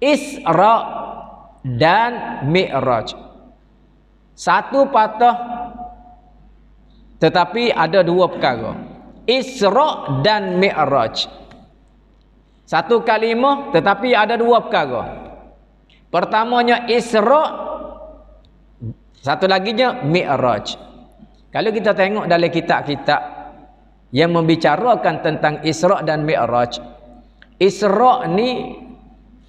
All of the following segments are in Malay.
Isra dan Mi'raj. Satu patah tetapi ada dua perkara. Isra dan Mi'raj. Satu kalimah tetapi ada dua perkara. Pertamanya Isra, satu laginya Mi'raj. Kalau kita tengok dalam kitab-kitab yang membicarakan tentang Isra dan Mi'raj, Isra ni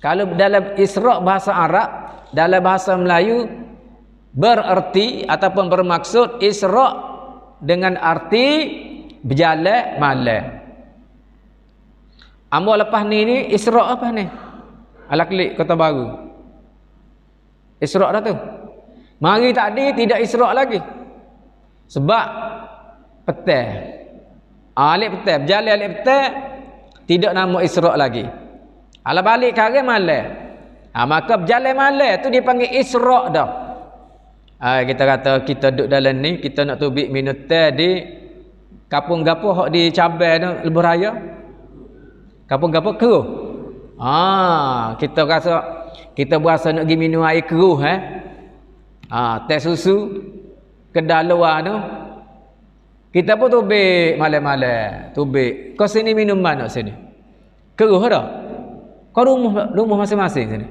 kalau dalam Isra bahasa Arab, dalam bahasa Melayu bererti ataupun bermaksud Isra dengan arti berjalan malam. Ambo lepas ni Isra apa ni? Ala klik Kota Baru. Isra dah tu. Mari tadi tidak Isra lagi. Sebab petang. Alik petang, berjalan alik petang tidak nama Isra lagi. Ala balik kare malam. Maka berjalan malam tu dipanggil Isra dah. Kita kata kita duduk dalam ni, kita nak tubik minum teh di kapung gapo hok di Cabai tu lebuh raya. Kapung gapo keruh. Kita rasa kita berasa nak pergi minum air keruh teh susu kedai luar tu. Kita pun tubik malam-malam, tubik. Kau sini minum mana sini? Keruh dah. Kau rumah masing-masing sini.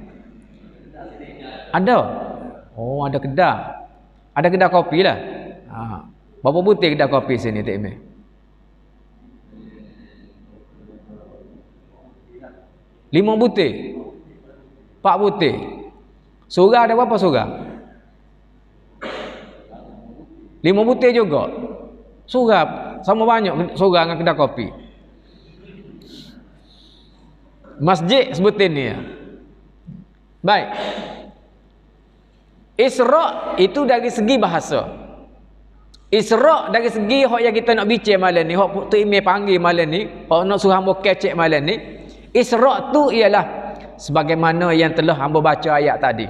Ada. Oh, ada kedai. Ada kedai kopi lah. Berapa butir kedai kopi sini Tok Imeh? 5 butir. 4 butir. Surah ada berapa surah? 5 butir juga. Surah sama banyak surah dengan kedai kopi. Masjid sebutin ni. Baik. Isra itu dari segi bahasa. Isra dari segi hak yang kita nak bincang malam ni, hak Tok Imeh panggil malam ni, hak nak suruh hamba kecek malam ni. Isra tu ialah sebagaimana yang telah hamba baca ayat tadi.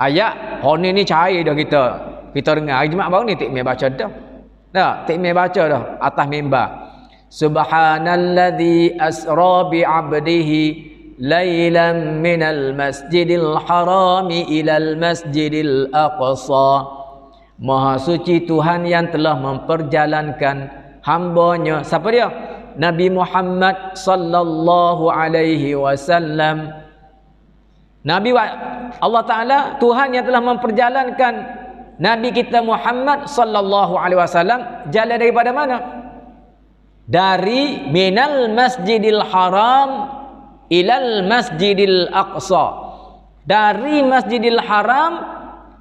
Ayat hak ni cair dah kita dengar. Hari Jumaat baru ni Tok Imeh baca dah. Tok Imeh baca dah atas mimbar. Subhanalladzi asra bi 'abdihi lailan minal masjidil harami ilal masjidil aqsa. Maha suci Tuhan yang telah memperjalankan hambanya. Siapa dia? Nabi Muhammad sallallahu alaihi wasallam. Allah Ta'ala Tuhan yang telah memperjalankan Nabi kita Muhammad sallallahu alaihi wasallam jalan daripada mana? Dari minal masjidil haram ilal masjidil aqsa. Dari masjidil haram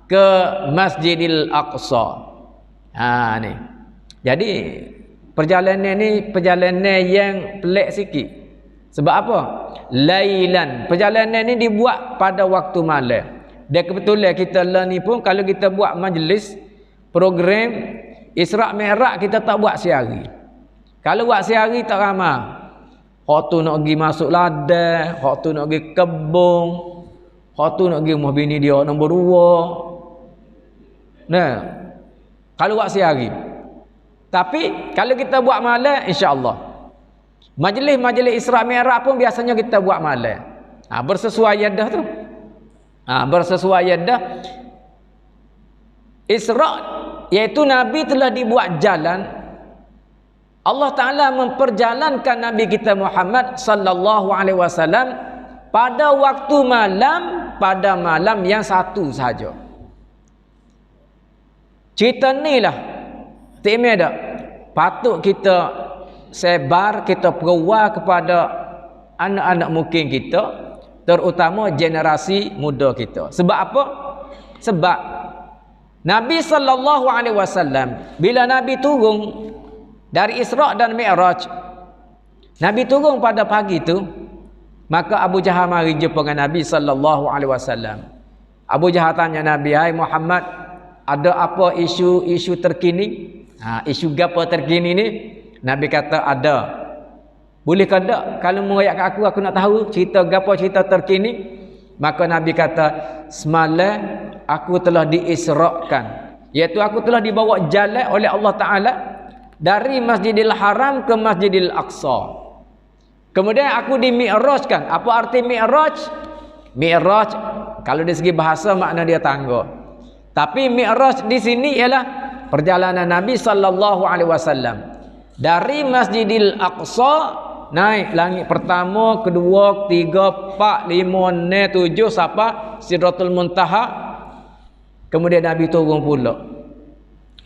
ke masjidil aqsa. Ni. Jadi perjalanan ni perjalanan yang pelik sikit. Sebab apa? Lailan. Perjalanan ni dibuat pada waktu malam. Dan kebetulan kita lah ni pun kalau kita buat majlis program Isra' Mi'raj kita tak buat sehari. Kalau buat sehari tak ramai. Hak tu nak pergi masuk ladang, hak tu nak pergi kebun, hak tu nak pergi rumah bini dia nombor 2. Nah, kalau buat sehari. Tapi kalau kita buat malam, insya-Allah. Majlis-majlis Isra' Mi'raj pun biasanya kita buat malam. Bersesuaian dah tu. Bersesuaian dah. Isra' iaitu Nabi telah dibuat jalan. Allah Ta'ala memperjalankan Nabi kita Muhammad sallallahu alaihi wasallam pada waktu malam, pada malam yang satu sahaja. Cerita ni lah Tok Imeh dak patut kita sebar, kita perwar kepada anak-anak mungkin kita, terutama generasi muda kita. Sebab apa? Sebab Nabi sallallahu alaihi wasallam bila Nabi turun dari Isra' dan Mi'raj, Nabi turun pada pagi tu, maka Abu Jahal mari jumpa dengan Nabi sallallahu alaihi wasallam. Abu Jahal tanya Nabi, "Hai Muhammad, ada apa isu terkini?" Isu gapo terkini ni? Nabi kata ada. Boleh ke tak kalau merayak kat aku nak tahu cerita gapo cerita terkini? Maka Nabi kata, "Semalam aku telah diisrakan." Iaitu aku telah dibawa jalan oleh Allah Ta'ala dari Masjidil Haram ke Masjidil Aqsa. Kemudian aku di-mi'rajkan. Apa arti mi'raj? Mi'raj kalau dari segi bahasa makna dia tangga. Tapi Mi'raj di sini ialah perjalanan Nabi sallallahu alaihi wasallam dari Masjidil Aqsa naik langit pertama, kedua, ketiga, 4, 5, 6, 7 sampai Sidratul Muntaha. Kemudian Nabi turun pula.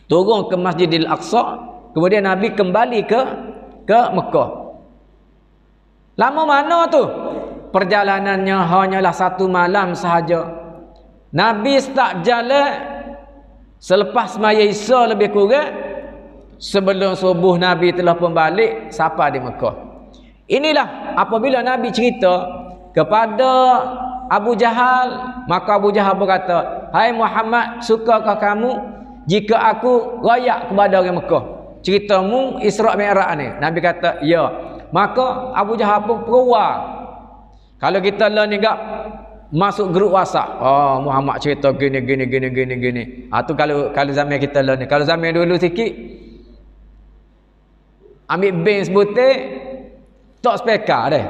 Turun ke Masjidil Aqsa, kemudian Nabi kembali ke Mekah. Lama mana tu? Perjalanannya hanyalah 1 malam sahaja. Nabi start jalan selepas semaya Isya lebih kurang. Sebelum subuh Nabi telah pun balik sampai di Mekah. Inilah apabila Nabi cerita kepada Abu Jahal, maka Abu Jahal berkata, "Hai Muhammad, sukakah kamu jika aku rayak kepada orang Mekah? Ceritamu Isra' Mi'raj ni." Nabi kata, "Ya." Maka Abu Jahal pun keluar. Kalau kita lah ni gak masuk grup WhatsApp, oh Muhammad cerita gini. Tu kalau zaman kita lah ni. Kalau zaman dulu sikit, ambil bin sebutir, tak speaker deh.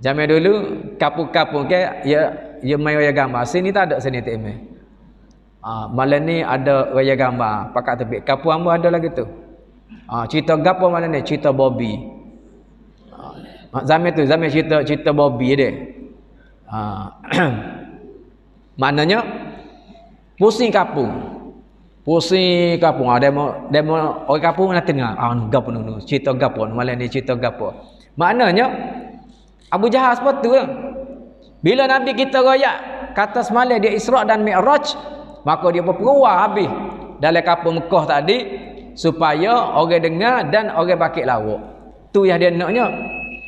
Zaman dulu kapung-kapung ke ya main raya gambar. Sini tak ada, sini tak main. Malam ni ada raya gambar, pakat tepi. Kapung hamba ada lagi tu. Cerita gapo malam ni? Cerita Bobby. Zaman tu zaman cerita Bobby dia. Maknanya pusing kapung. Demo orang kapung nak tengah. Gapo nu cerita gapo malam ni, cerita gapo. Maknanya Abu Jahal seperti tu. Bila Nabi kita royak kata semalam dia Isra' dan Mi'raj, maka dia berperuah habis dalam kapung Mekah tadi supaya orang dengar dan orang bakit lawak. Tu yang dia naknya.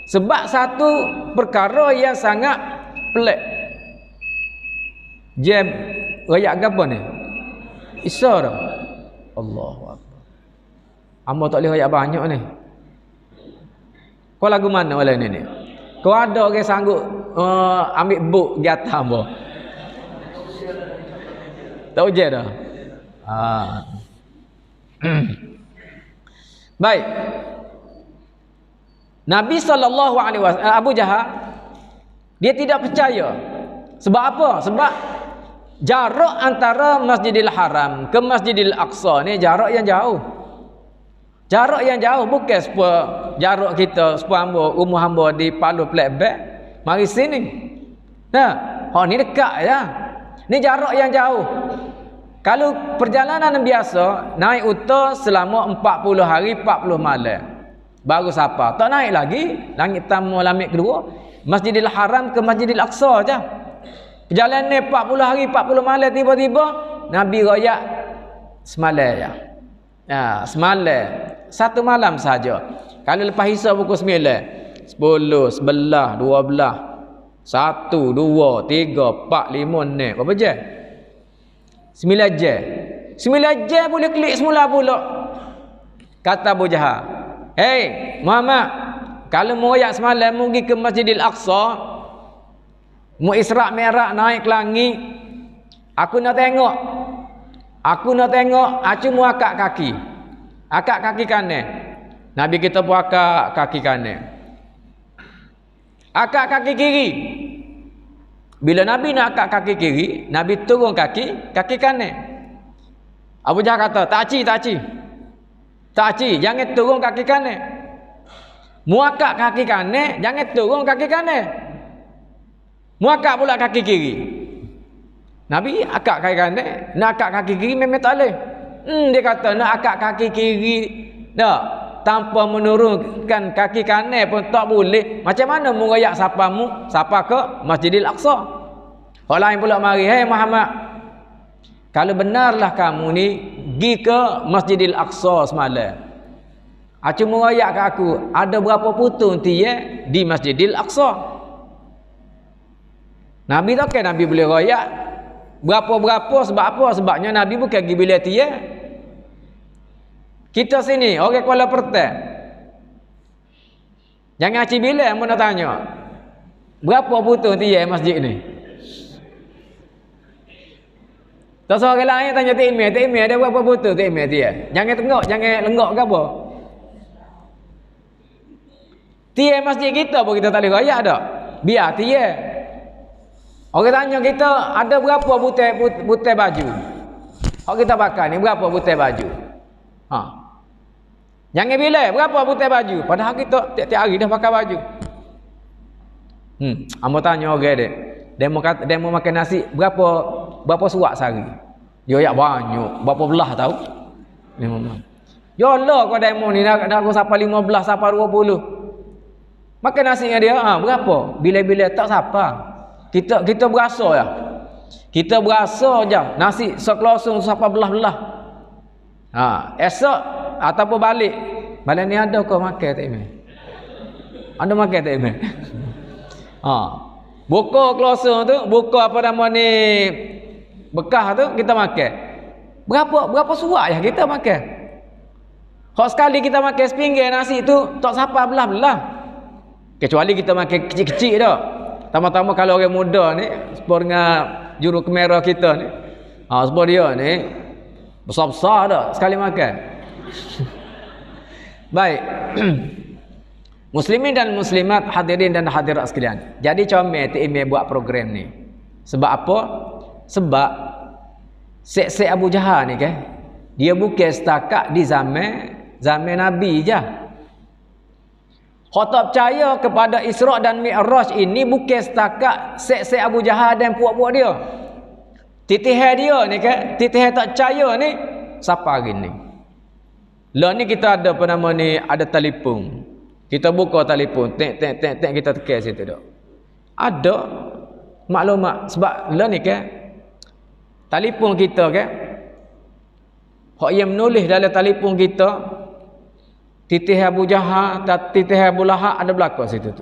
Sebab satu perkara yang sangat pelik. Jam royak gapo ni? Isra' dah. Allahu Akbar. Hamba tak boleh royak banyak ni. Kau lagu mana malam ni? Kau ada orang sanggup ambil buk di atas hamba? Tak ujian dah. Baik. Nabi sallallahu alaihi wasallam, Abu Jahal dia tidak percaya. Sebab apa? Sebab jarak antara Masjidil Haram ke Masjidil Aqsa ni jarak yang jauh. Jarak yang jauh bukan sepuluh jarak kita sepuluh hamba, rumah hamba di Palu Plekbek mari sini. Nah, ni dekat ya. Ni jarak yang jauh. Kalau perjalanan biasa naik unta selama 40 hari 40 malam. Baru siapa? Tak naik lagi langit pertama langit kedua, Masjidil Haram ke Masjidil Aqsa aja. Perjalanan ni 40 hari 40 malam, tiba-tiba Nabi royak semalam ya. Semalam 1 malam saja. Kalau lepas Isya pukul 9, 10, 11, 12, 1, 2, 3, 4, 5, 6. Berapa jam? 9 jam. 9 jam boleh klik semula pula. Kata Abu Jahal, "Hei Muhammad, kalau mau royak semalam mau pergi ke Masjidil Aqsa, mau Isra' Mi'raj naik ke langit, aku nak tengok. Aku mau akak kaki. Akak kaki kanan. Nabi kita pun akak kaki kanan. Akak kaki kiri. Bila Nabi nak akak kaki kiri, Nabi turun kaki kanan. Abu Jahal kata, tak ci, jangan turun kaki kanan. Muakak kaki kanan, jangan turun kaki kanan. Muakak pula kaki kiri. Nabi akak kaki kanan, nak akak kaki kiri memang tak boleh. Dia kata nak akak kaki kiri dah tanpa menurunkan kaki kanan pun tak boleh. Macam mana merayak siapa ke Masjidil Aqsa? Orang lain pula mari, "Hei Muhammad, kalau benarlah kamu ni pergi ke Masjidil Aqsa semalam, cuma rayak ke aku, ada berapa putung tiya di Masjidil Aqsa?" Nabi tak kira Nabi boleh rayak berapa-berapa. Sebab apa? Sebabnya Nabi bukan pergi bila tiya. Kita sini orang Kuala Perteh, jangan aci bila yang nak tanya berapa putung tiya masjid ni. Tak seorang lain tanya tak email ada berapa putung tak email tiya. Jangan tengok, jangan lenggok ke apa. Tiya masjid kita pun kita tak boleh rayak dah. Biar dia. Orang tanya kita ada berapa butai baju. Hak kita pakai ni berapa butai baju? Ha. Jangan bila berapa butai baju? Padahal kita tiap-tiap hari dah pakai baju. Amba tanya orang dia. Dia mau makan nasi berapa suap sehari? Dia yak banyak. Berapa belah tahu? 15. Ya Allah kau demo ni nak aku sampai 15 sampai 20. Makan nasi dengan dia berapa? Bila-bila tak siapa. Kita berasa ya. Kita berasa je nasi sekelosong sampai belah-belah. Esok ataupun balik. Malam ni ada kau makan tak imam? Ada makan tak imam? Buka kelosong tu, buka apa nama ni bekas tu kita makan. Berapa suap ya kita makan? Hak sekali kita makan sepinggir nasi tu tak sampai belah-belah. Kecuali kita makan kecil-kecil dah. Tama-tama kalau orang muda ni sepor dengan juru kamera kita ni. Sepor dia ni besar-besar dah sekali makan. Baik. Muslimin dan muslimat, hadirin dan hadirat sekalian. Jadi comel TMA buat program ni. Sebab apa? Sebab Syekh Abu Jahal ni kan, dia bukan setakat di zaman Nabi je. Hak tak percaya kepada Isra' dan Mi'raj ini bukan setakat Syekh Abu Jahal dan puak-puak dia. Titihai dia ni kan, titihai tak percaya ni siapa hari ni? Lah ni kita ada apa nama ni, ada telefon. Kita buka telefon, tek kita tekan situ dak. Ada maklumat sebab lah ni kan telefon kita kan. Hak yang menulis dalam telefon kita Titihai Abu Jahal, titihai Abu Lahab ada belakang situ tu.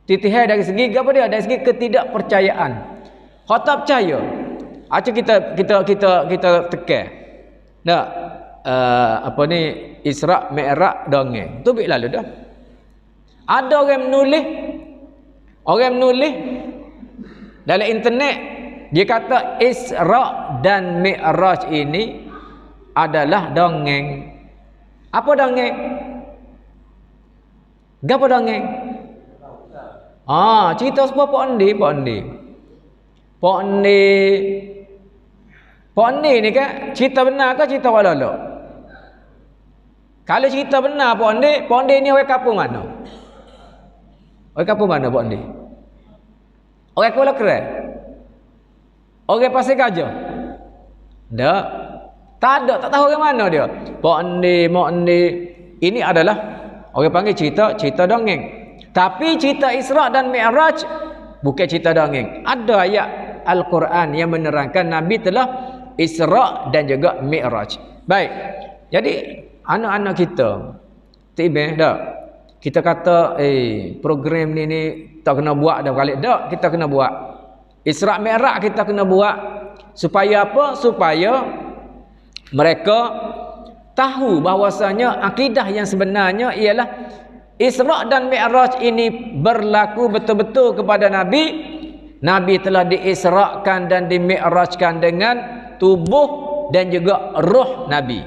Titihai dari segi apa dia? Dari segi ketidakpercayaan. Hak tak percaya. Acah kita tekan. Nak apa ni Isra' Mi'raj dongeng. Tu bik lalu dah. Ada orang menulis dalam internet dia kata Isra' dan Mi'raj ini adalah dongeng. Apa dongeng? Gapo dongeng? Cerita sebuah Pak Ondi ni kan cerita benar ke cerita walala? Kalau cerita benar Pak Ondi ni orang kampung mana? Orang kampung mana Pak Ondi? Orang Kuala Kerai? Orang Pasir Gajah? Tak. Tak tahu orang mana dia. Mak Ondi ini adalah orang panggil cerita dongeng. Tapi cerita Isra' dan Mi'raj bukan cerita dongeng. Ada ayat Al-Quran yang menerangkan Nabi telah Isra' dan juga Mi'raj. Baik. Jadi anak-anak kita tiba dah. Kita kata program ni tak kena buat dah balik dak, kita kena buat. Isra' Mi'raj kita kena buat supaya apa? Supaya mereka tahu bahawasanya akidah yang sebenarnya ialah Isra' dan Mi'raj ini berlaku betul-betul kepada Nabi. Nabi telah diisra'kan dan dimi'rajkan dengan tubuh dan juga roh Nabi.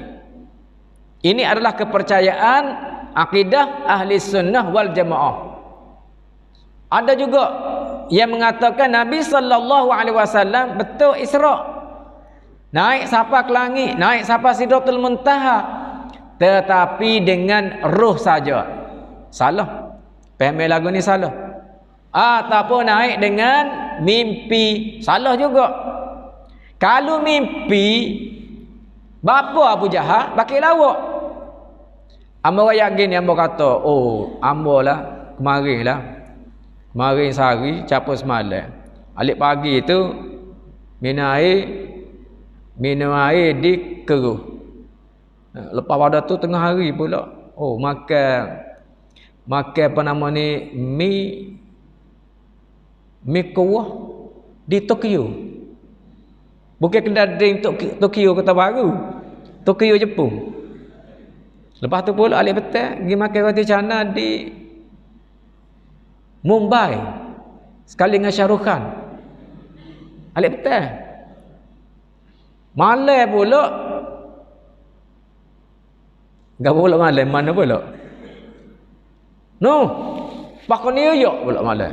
Ini adalah kepercayaan akidah ahli sunnah wal jamaah. Ada juga yang mengatakan Nabi SAW betul Isra'. Naik sampai ke langit, naik sampai Sidratul Muntaha, tetapi dengan roh saja. Salah. Faham lagu ni salah. Ataupun naik dengan mimpi, salah juga. Kalau mimpi, bapa Abu Jahal pakai lawak. Amba yakin amba kata, amba lah kemarin sehari capur semalam. Alik pagi tu minum air di keruh. Lepas pada tu tengah hari pula makan apa nama ni mi kuah di Tokyo. Bukan kedai drink Tokyo Kota Baru, Tokyo Jepun. Lepas tu pula alik petang pergi makan roti canai di Mumbai sekali dengan Shahrukh Khan. Alik petang malam pula. Gak pula malam mana pula? Pakon New York pula malam.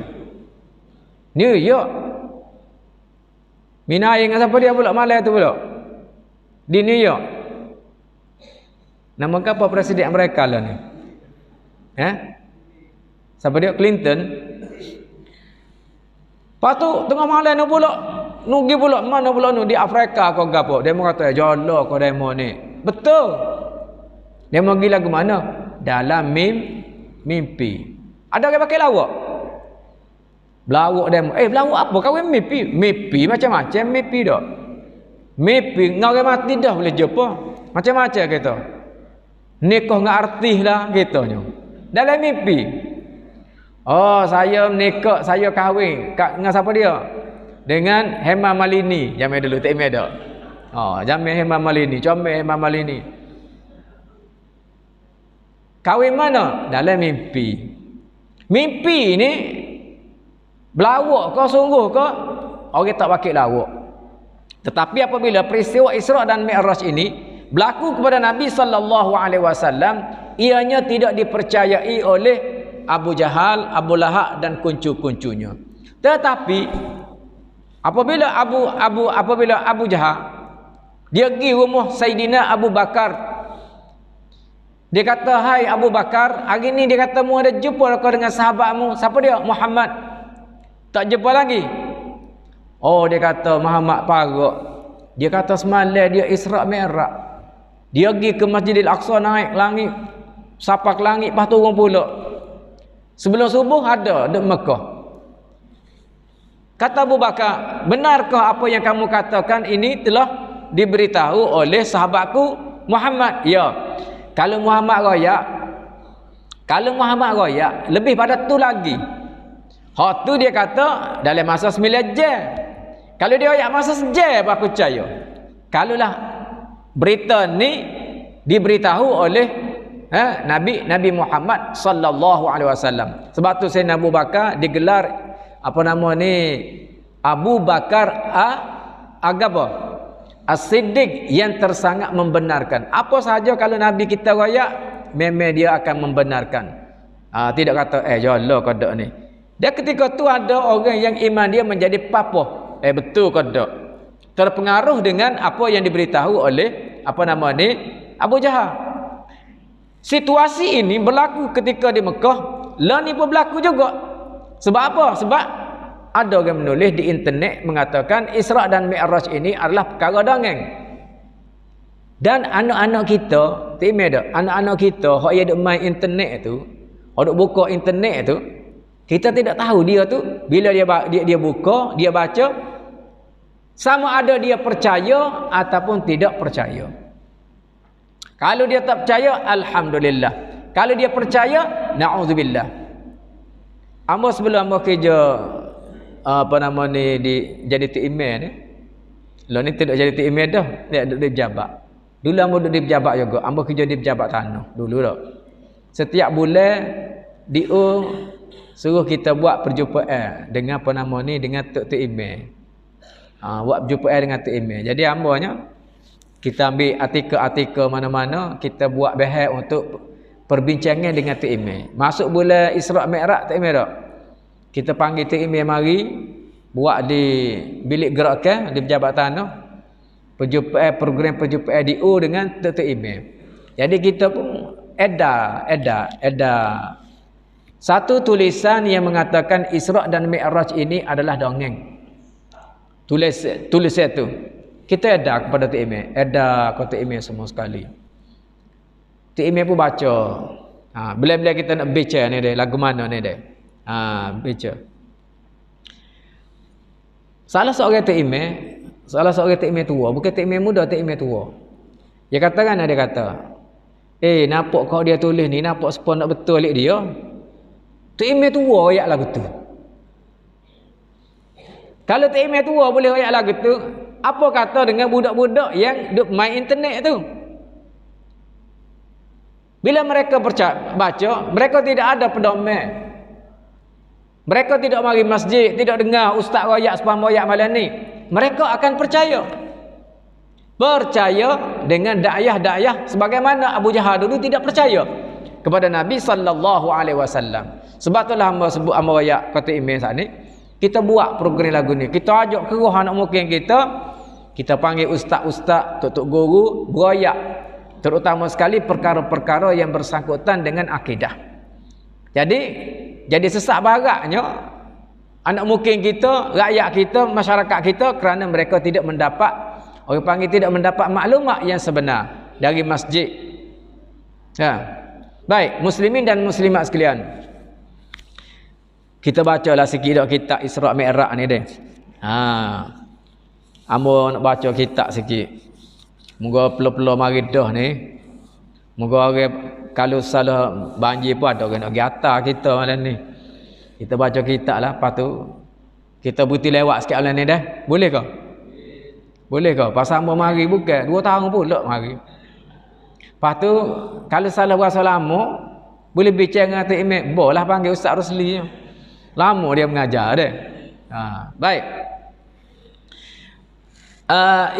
New York. Mina dengan siapa dia pula malam tu pula? Di New York. Nama apa presiden mereka lah ni? Siapa dia? Clinton. Lepas tu tengah malam tu pula nugi pula mana pula nu di Afrika kau gapo. Demo kata jolo kau demo ni. Betul. Demo gila ke mana? Dalam mimpi. Ada orang pakai lawak. Belawak demo. Belawak apa? Kau mimpi. Mimpi macam-macam mimpi dak. Mimpi ngau orang mati dah boleh jumpa. Macam-macam kita. Nikah ngak artis lah gitunya. Dalam mimpi. Oh, saya menikah, saya kahwin dengan siapa dia? Dengan Hema Malini. Jamai dulu, tak ada. Oh, jamai Hema Malini, comel Hema Malini. Kahwin mana? Dalam mimpi. Mimpi ni belawak kau sungguh kau? Orang tak pakai lawak. Tetapi apabila peristiwa Isra dan Mi'raj ini berlaku kepada Nabi sallallahu alaihi wasallam, ianya tidak dipercayai oleh Abu Jahal, Abu Lahab dan kuncu-kuncunya. Tetapi apabila Abu Jahal dia pergi rumah Saidina Abu Bakar, dia kata, "Hai Abu Bakar, hari ni dia kata mu ada jumpa kau dengan sahabatmu, siapa dia? Muhammad." Tak jumpa lagi. Oh, dia kata Muhammad parok. Dia kata semalam dia Isra Mi'raj. Dia pergi ke Masjidil Aqsa, naik langit, sapak langit, lepas turun pula. Sebelum subuh ada di Mekah. Kata Abu Bakar, benarkah apa yang kamu katakan ini telah diberitahu oleh sahabatku Muhammad? Ya. Kalau Muhammad royak, lebih pada tu lagi. Hak tu dia kata dalam masa 9 jam. Kalau dia royak masa sejam aku percaya. Kalaulah berita ni diberitahu oleh Nabi Muhammad sallallahu alaihi wasallam. Sebab tu Sayyidina Abu Bakar digelar apa nama ni? Abu Bakar As-Siddiq, yang tersangat membenarkan. Apa sahaja kalau Nabi kita royak, memang dia akan membenarkan. Tidak kata jolo kodok ni. Dia ketika tu ada orang yang iman dia menjadi papah. Betul kodok. Terpengaruh dengan apa yang diberitahu oleh apa nama ni? Abu Jahal. Situasi ini berlaku ketika di Mekah, lah ni pun berlaku juga. Sebab apa? Sebab ada orang menulis di internet mengatakan Isra dan Mi'raj ini adalah perkara dongeng. Dan anak-anak kita, anak-anak kita hak yang duk main internet tu, hak duk buka internet tu, kita tidak tahu dia tu bila dia buka, dia baca, sama ada dia percaya ataupun tidak percaya. Kalau dia tak percaya, alhamdulillah. Kalau dia percaya, na'udzubillah. Amba sebelum amba kerja apa nama ni jadi email ni. Lah ni tidak jadi email dah, dia duduk di pejabat. Dulu amba duduk di pejabat juga. Amba kerja di pejabat tanah dulu dah. Setiap bulan DO suruh kita buat perjumpaan dengan apa nama ni, dengan tok email. Buat perjumpaan dengan tok email. Jadi ambanya kita ambil artikel-artikel mana-mana, kita buat bahas untuk perbincangan dengan tok email. Masuk bulan Isra Mi'raj tok email tak? Kita panggil tok email mari buat di bilik gerakan di pejabat tanah. Program perjumpaan DO dengan tok email. Jadi kita pun edar satu tulisan yang mengatakan Isra dan Mi'raj ini adalah dongeng. Tulisan itu kita edar kepada tok email, edar kepada tok email semua sekali. Tok email pun baca. Bila-bila kita nak baca ni dia, lagu mana ni dia. Baca. Salah seorang tok email tua, bukan tok email muda, tok email tua. Dia katakan, dia kata, nampak kau dia tulis ni, nampak sepon nak betul lik dia. Tok email tua royak lagu tu. Kalau tok email tua boleh royak lagu tu, apa kata dengan budak-budak yang duk main internet tu? Bila mereka baca, mereka tidak ada pedoman. Mereka tidak mari masjid, tidak dengar ustaz royak sepam royak malam ni. Mereka akan percaya. Percaya dengan dakwah sebagaimana Abu Jahal dulu tidak percaya kepada Nabi sallallahu alaihi wasallam. Sebab itulah hamba sebut hamba royak kata email saat ni. Kita buat program lagu ni. Kita ajak keruh anak mungkin kita. Kita panggil ustaz-ustaz, tok-tok guru, berayak. Terutama sekali perkara-perkara yang bersangkutan dengan akidah. Jadi sesak baraknya anak mungkin kita, rakyat kita, masyarakat kita kerana mereka tidak mendapat, orang panggil tidak mendapat maklumat yang sebenar dari masjid. Ya. Baik, muslimin dan muslimat sekalian. Kita bacalah sikit kitab Isra' Mi'raj ni deh. Ambo nak baca kitab sikit. Moga pelo-pelo mari dah ni. Moga orang kalau salah banjir pun ada orang nak pergi atas kita malam ni. Kita baca kitab lah, lepas tu kita berhenti lewat sikit malam ni dah. Boleh ke? Boleh ke? Pasal ambo mari bukan 2 tahun pula mari. Lepas tu kalau salah berasa lama, boleh bincang dengan Tok Imam. Boleh panggil Ustaz Rosli. Lama dia mengajar dah. Baik.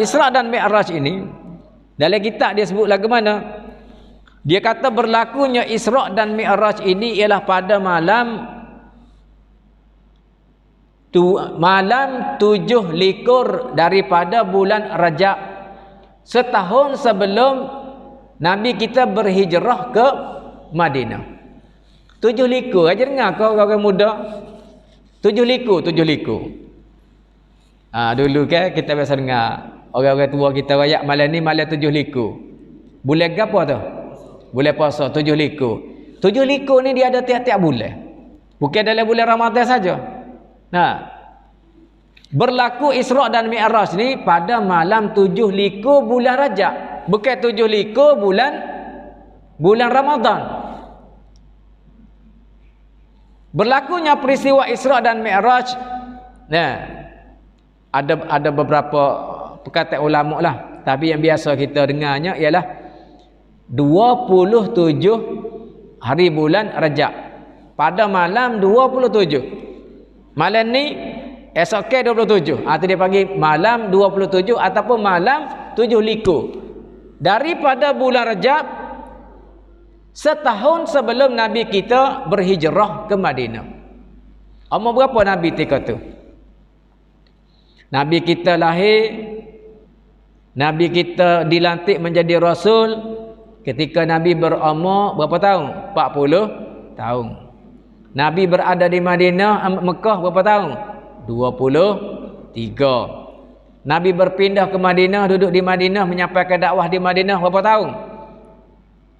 Isra' dan Mi'raj ini dalam kitab dia sebut lagu mana? Dia kata berlakunya Isra' dan Mi'raj ini ialah pada malam 7 likur daripada bulan Rajab, setahun sebelum Nabi kita berhijrah ke Madinah. 7 likur aja dengar kau orang muda. 7 likur. Dulu kan kita biasa dengar orang-orang tua kita rakyat malam ni malam 7 likur. Bulan apa tu? Bulan puasa 7 likur. 7 likur ni dia ada tiap-tiap bulan. Bukan dalam bulan Ramadan saja. Berlaku Isra' dan Mi'raj ni pada malam 7 likur bulan Rajab. Bukan 7 likur bulan Ramadan. Berlakunya peristiwa Isra' dan Mi'raj. Ada beberapa perkataan ulama lah, tapi yang biasa kita dengarnya ialah 27 hari bulan Rajab pada malam 27. Malam ni esok ke 27. Itu dia panggil malam 27 ataupun malam 7 likur daripada bulan Rajab, setahun sebelum Nabi kita berhijrah ke Madinah. Umur berapa Nabi ketika tu? Nabi kita lahir, Nabi kita dilantik menjadi Rasul ketika Nabi berumur berapa tahun? 40 tahun. Nabi berada di Madinah, Mekah berapa tahun? 23. Nabi berpindah ke Madinah, duduk di Madinah, menyampaikan dakwah di Madinah berapa tahun?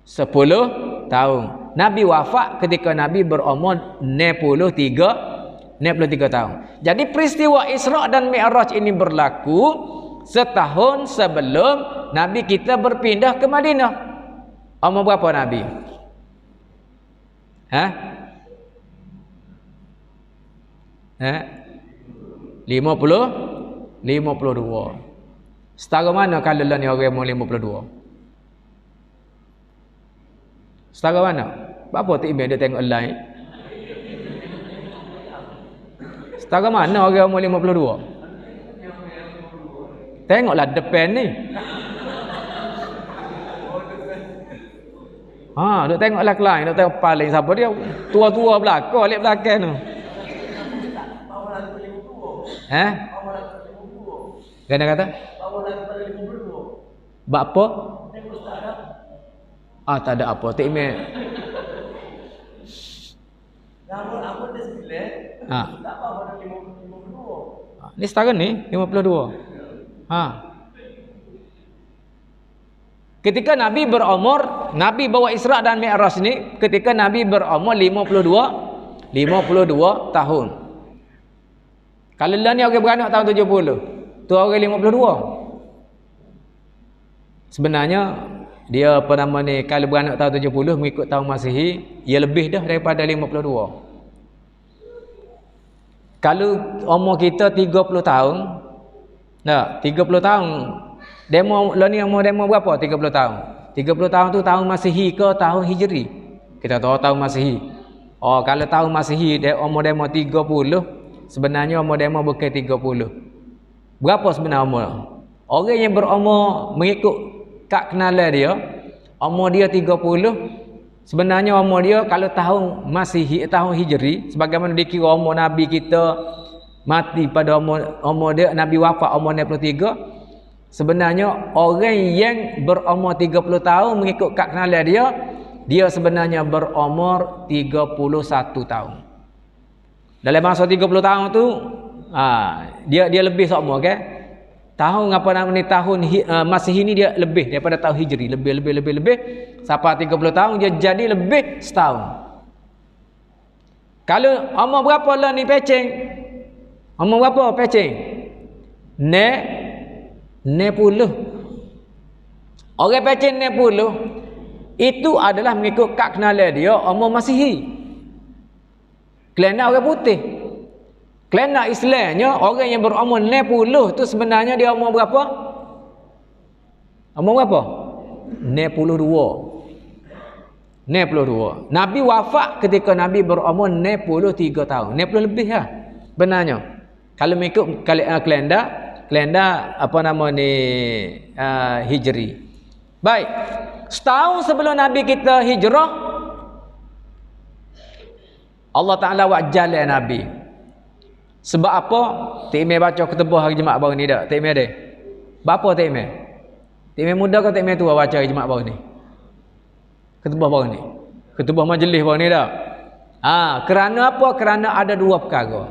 10 tahun. Nabi wafat ketika Nabi berumur 63 tahun. Jadi peristiwa Isra' dan Mi'raj ini berlaku setahun sebelum Nabi kita berpindah ke Madinah. Umur berapa Nabi? 52. Setara mana kalau ni orang umur 52? Setara mana? Berapa tu Ibn dia tengok lain? Setara mana orang umur 52? Tengoklah depan ni. Duk tengoklah kelai, duk tengok paling siapa dia? Tua-tua belakang, lek belakang tu. Kena kata? Bak apa? Tak ada apa. Tak email. Ni setara ni 52. Ketika Nabi berumur, Nabi bawa Isra' dan Mi'raj ni ketika Nabi berumur 52 tahun. Kalau lah ni orang beranak tahun 70, tu orang 52. Sebenarnya dia apa nama ni, kalau beranak tahun 70 mengikut tahun Masihi, ia lebih dah daripada 52. Kalau umur kita 30 tahun, 30 tahun. Demo lah ni umur demo berapa? 30 tahun. 30 tahun tu tahun Masihi ke tahun Hijri? Kita tahu tahun Masihi. Kalau tahun Masihi umur demo 30, sebenarnya umur demo bukan 30. Berapa sebenarnya umur? Orang yang berumur mengikut kad kenalan dia, umur dia 30, sebenarnya umur dia kalau tahun Masihi, tahun Hijri, sebagaimana dikira umur Nabi kita mati pada umur dia, Nabi wafat umur 63. Sebenarnya orang yang berumur 30 tahun mengikut kad kenalan dia sebenarnya berumur 31 tahun. Dalam masa 30 tahun tu dia lebih seumur, okey. Tahun apa nama ni, tahun Masihi ni dia lebih daripada tahun Hijri, lebih sampai 30 tahun dia jadi lebih setahun. Kalau umur berapa lah ni pecing? Umur berapa pecing? 60. Orang pecing 60 itu adalah mengikut kad kenalan dia umur Masihi. Kelana orang putih. Kelana Islamnya orang yang berumur 60 tu sebenarnya dia umur berapa? Umur berapa? 62. Nabi wafat ketika Nabi berumur 63 tahun. 60 lebih lah benarnya. Kalau mengikut kalender apa nama ni Hijri. Baik. Setahun sebelum Nabi kita hijrah, Allah Taala buat jalan Nabi. Sebab apa? Tok Meh baca ketubah hari Jumaat baru ni dak? Tok Meh ada. Berapa Tok Meh? Tok Meh muda ke Tok Meh tua baca hari Jumaat baru ni? Ketubah baru ni. Ketubah majlis baru ni dak? Kerana apa? Kerana ada dua perkara.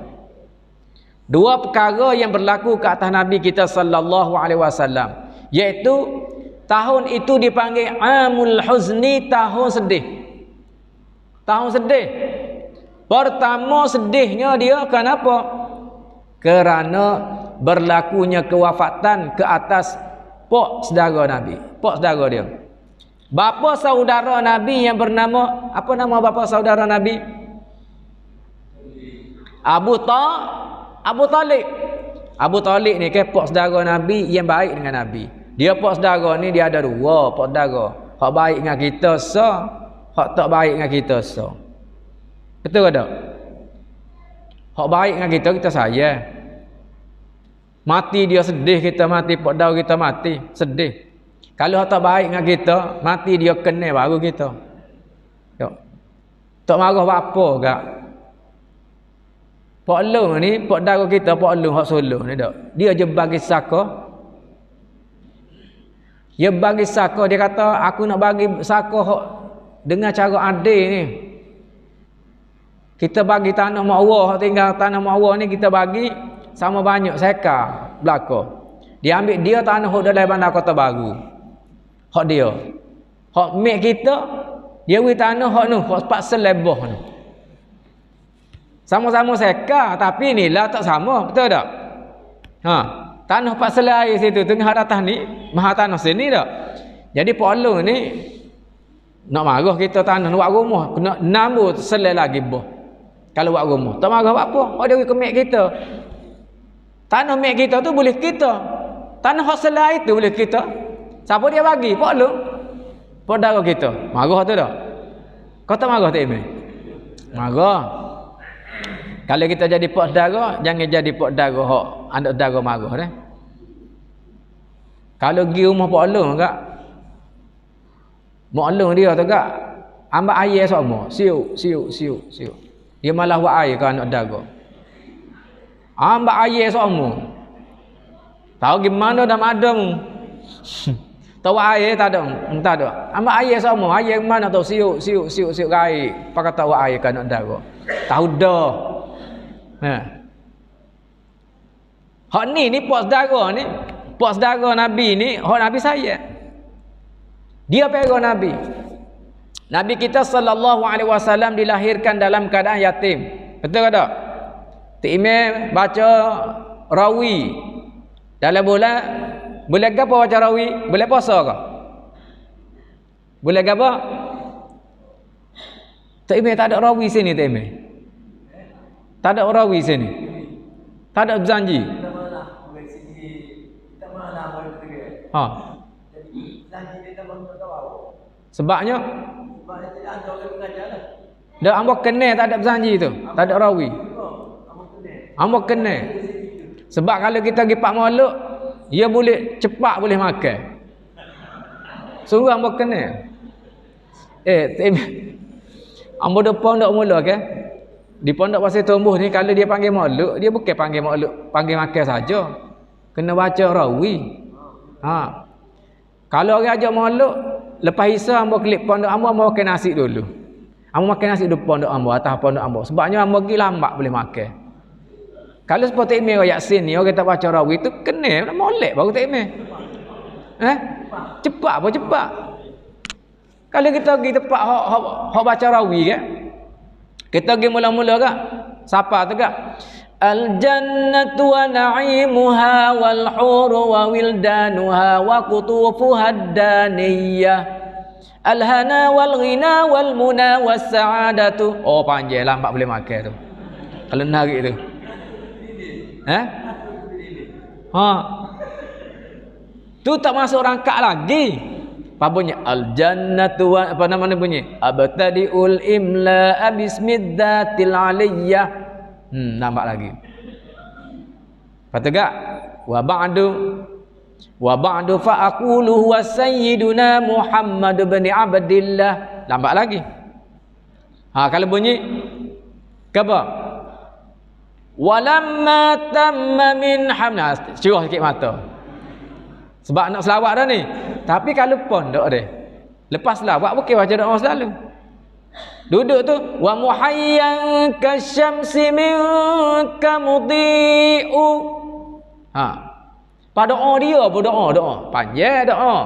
Dua perkara yang berlaku ke atas Nabi kita sallallahu alaihi wasallam, iaitu tahun itu dipanggil Amul Huzni, tahun sedih. Tahun sedih. Pertama sedihnya dia kenapa? Kerana berlakunya kewafatan ke atas pok saudara Nabi, pok saudara dia. Bapa saudara Nabi yang bernama, apa nama bapa saudara Nabi? Abu Talib. Abu Talib ni ke pok saudara Nabi yang baik dengan Nabi. Dia pok saudara ni dia ada dua pok saudara. Hak baik dengan kita hak tak baik dengan kita Betul tak? Hak baik dengan kita sayang. Mati dia sedih, kita mati, pok saudara kita mati, sedih. Kalau hak tak baik dengan kita, mati dia kena baru kita. Tak marah apa gak. Pok Long ni, pok saudara kita, pok Long hak Solo ni dak. Dia je bagi saka. Dia bagi saka, dia kata aku nak bagi saka hak dengan cara adil ni. Kita bagi tanah mak Allah, hak tinggal tanah mak Allah ni kita bagi sama banyak seka belaka. Dia ambil dia tanah hak dalam bandar Kota Baru. Hak dia. Hak mek kita, dia bagi tanah hak nu, hak 4 selebah tu. Sama-sama seka tapi nilai tak sama, betul tak? Tanah 4 selai situ tengah atas ni, mahal tanah sini tak? Jadi Pak Long ni nak marah kita tanah nak buat rumah, kena nambah selai lagi boh. Kalau buat rumah, tak marah apa? Hak dia ke mek kita. Tanah mek kita tu boleh kita. Tanah hak selai tu boleh kita. Siapa dia bagi? Pak Long. Pak saudara kita. Marah tu tak? Kau tak marah tak Imam? Marah. Kalau kita jadi pak saudara, jangan jadi pak saudara hak anak saudara marah dah. Kalau pergi rumah Pak Long kak, Mak Long dia tu kak, ambil air semua, siuk. Dia malah buat air ke anak saudara. Ambil air semua. Tahu gimana dah madam. Tahu air tak ada. Ambil air semua. Air mana tahu siuk air. Pakai tahu air ke anak saudara. Tahu dah. Hak ni pak saudara ni, pak saudara Nabi ni, hak Nabi saya. Dia pegang Nabi. Nabi kita sallallahu alaihi wasallam dilahirkan dalam keadaan yatim. Betul tak? Tok Imam baca rawi dalam bulan apa baca rawi? Bulan puasa ke? Bulan apa? Tok Imam tak ada rawi sini Tok Imam. Tak ada rawi sini. Tak ada berjanji. Sebabnya dah hamba kena tak ada berjanji tu. Tak ada rawi. Hamba kena. Sebab kalau kita pergi Pak Maluk, dia boleh cepat boleh makan. Sungguh hamba kena. Hamba depan dak mula ke? Di pondok pasir tumbuh ni kalau dia panggil makhluk, dia bukan panggil makhluk, panggil makan saja. Kena baca rawi. Ha. Kalau orang ajak makhluk, lepas Isa hamba klik pondok hamba makan nasi dulu. Hamba makan nasi di pondok hamba, atas pondok hamba. Sebabnya hamba pergi lambat boleh makan. Kalau seperti ini orang Yasin ni, orang tak baca rawi tu kena molek baru tak email. Cepat apa cepat. Kalau kita pergi tempat hok baca rawi kan. Kita pergi mula-mula kak. Siapa tu kak? Al-jannatu wa na'imuha wal huru wa wildanuha wa qutufuha ad-daniyah. Al-hana wal ghina wal muna was sa'adatu. Oh panjang lambat boleh makan tu. Kalau narik tu. Tu tak masuk rangkak lagi. Apa bunyi? Al-jannatu wa apa nama bunyi? Abtadi'ul imla bismiddatil aliyah. Nampak lagi. Kata gak? Wa ba'du fa aqulu huwa sayyiduna Muhammad bin Abdillah. Nampak lagi. Kalau bunyi apa? Walamma tamma min hamna. Curah sikit mata. Sebab nak selawat dah ni. Tapi kalau pondok dia. Lepas selawat bukan baca doa selalu. Duduk tu wa muhayyan kasyamsi minka mudhi'u. Pada doa dia doa. Panjang doa.